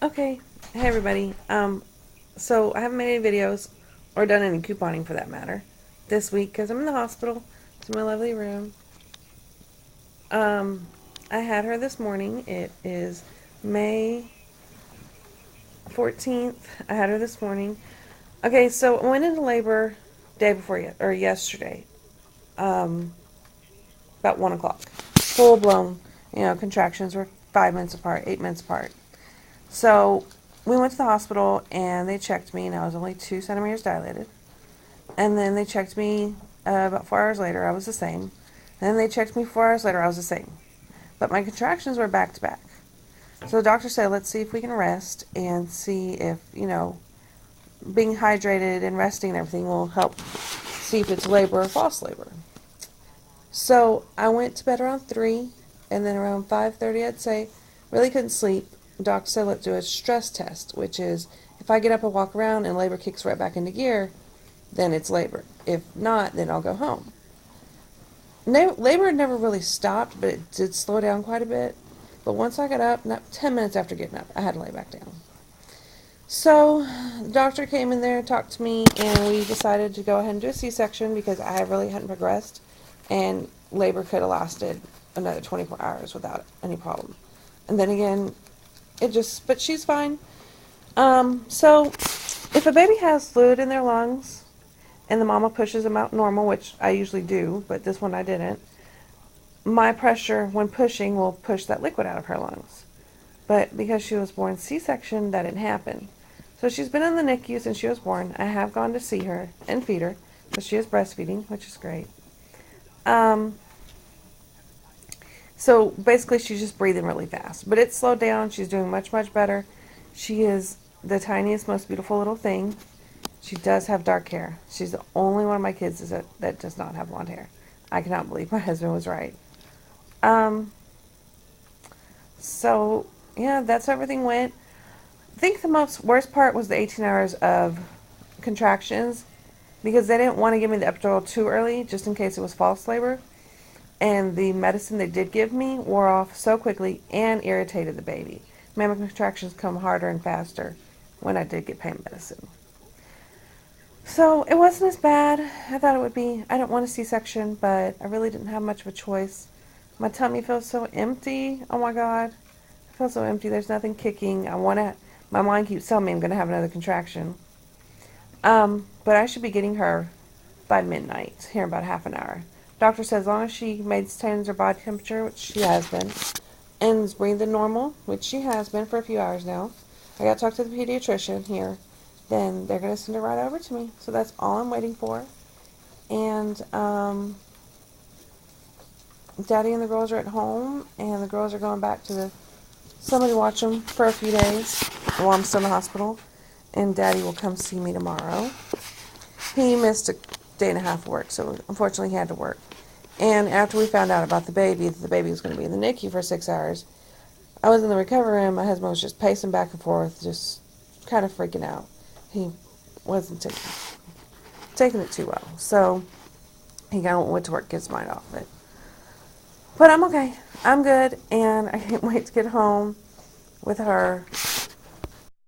Okay, hey everybody. So I haven't made any videos or done any couponing for that matter this week because I'm in the hospital. It's in my lovely room. Um, I had her this morning. It is May 14th. I had her this morning. Okay, so I went into labor day before or yesterday, um, about 1 o'clock. Full blown, contractions were 5 minutes apart, 8 minutes apart. So we went to the hospital and they checked me, and I was only 2 centimeters dilated. And then they checked me about 4 hours later. I was the same. And then they checked me 4 hours later. I was the same. But my contractions were back to back. So the doctor said, let's see if we can rest and see if, being hydrated and resting and everything will help see if it's labor or false labor. So I went to bed around 3, and then around 5:30, I'd say, really couldn't sleep. The doctor said, let's do a stress test, which is if I get up and walk around and labor kicks right back into gear, then it's labor. If not, then I'll go home. Labor had never really stopped, but it did slow down quite a bit. But once I got up, not 10 minutes after getting up, I had to lay back down. So the doctor came in there, talked to me, and we decided to go ahead and do a C-section because I really hadn't progressed, and labor could have lasted another 24 hours without any problem. And then again, but she's fine. So if a baby has fluid in their lungs and the mama pushes them out normal, which I usually do, but this one I didn't, my pressure when pushing will push that liquid out of her lungs. But because she was born C-section, that didn't happen. So she's been in the NICU since she was born. I have gone to see her and feed her, because she is breastfeeding, which is great. So basically she's just breathing really fast. But it's slowed down. She's doing much, much better. She is the tiniest, most beautiful little thing. She does have dark hair. She's the only one of my kids that does not have blonde hair. I cannot believe my husband was right. So, yeah, that's how everything went. I think the worst part was the 18 hours of contractions because they didn't want to give me the epidural too early just in case it was false labor. And the medicine they did give me wore off so quickly and irritated the baby. My contractions come harder and faster when I did get pain medicine. So it wasn't as bad I thought it would be. I didn't want a C-section, but I really didn't have much of a choice. My tummy feels so empty. Oh my God. I feel so empty. There's nothing kicking. My mind keeps telling me I'm going to have another contraction. But I should be getting her by midnight, here in about half an hour. Doctor says as long as she maintains her body temperature, which she has been, and is breathing normal, which she has been for a few hours now. I got to talk to the pediatrician here. Then they're going to send her right over to me. So that's all I'm waiting for. And Daddy and the girls are at home, and the girls are going back to somebody watch them for a few days while I'm still in the hospital. And Daddy will come see me tomorrow. He missed a day and a half of work, so unfortunately he had to work. And after we found out about the baby, that the baby was going to be in the NICU for 6 hours, I was in the recovery room. My husband was just pacing back and forth, just kind of freaking out. He wasn't taking it too well. So he kind of went to work, get his mind off of it. But I'm okay. I'm good, and I can't wait to get home with her